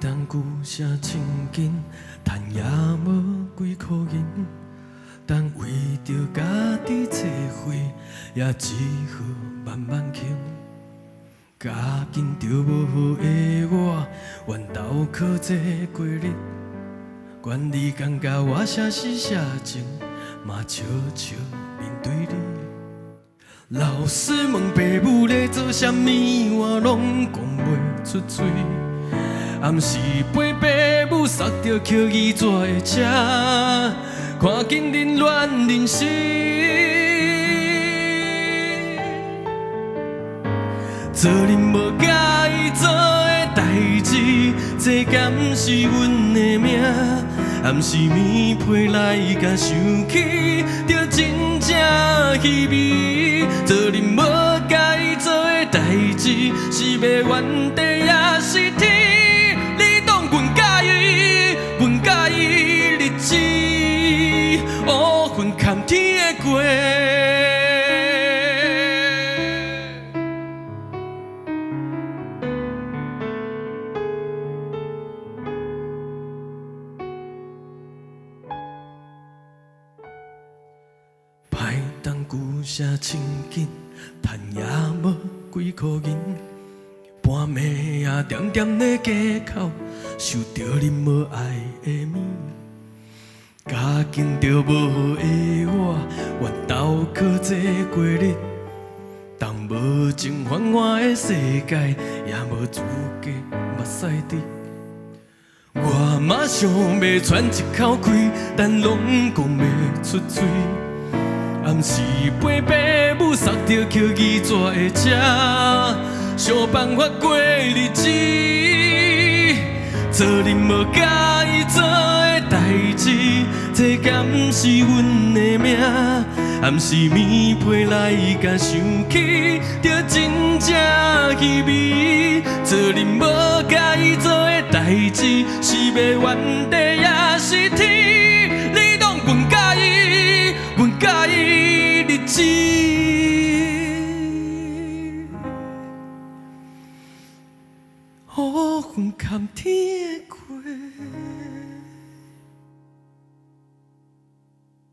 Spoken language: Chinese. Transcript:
当旧声千金，赚也无几块银，但为着家己找回，也只好慢慢捡。家境着无好的我，愿斗靠这过日，愿你感觉我写诗写情，嘛笑笑面对你。老师问爸母咧做啥物，我拢讲袂出嘴。暗时陪爸母塞着捡伊纸的车，看见恁乱人生。做恁无甲伊做的代志，这敢是阮的命？暗时棉被来甲想起，着真正稀微。做恁无甲伊做的代志，是要原地也是天？你当阮甲伊，阮甲伊日子，乌云牵天的过。歹当旧声千金，赚也无几块银，半暝也点点咧街口，受着恁无爱的面。家境着无好的我，愿斗靠这过日，当无情繁华的世界，也无资格目屎滴。我嘛想要喘一口气，但拢讲袂出嘴。暗时陪爸母塞着捡伊纸的车，想办法过日子。做恁无甲伊做的代志，这敢是阮的命？暗时棉被来甲想起，着真正稀微。做恁无甲伊做的代志，是要原地也是天？你当阮甲伊，阮甲伊日子，乌云牵天的过。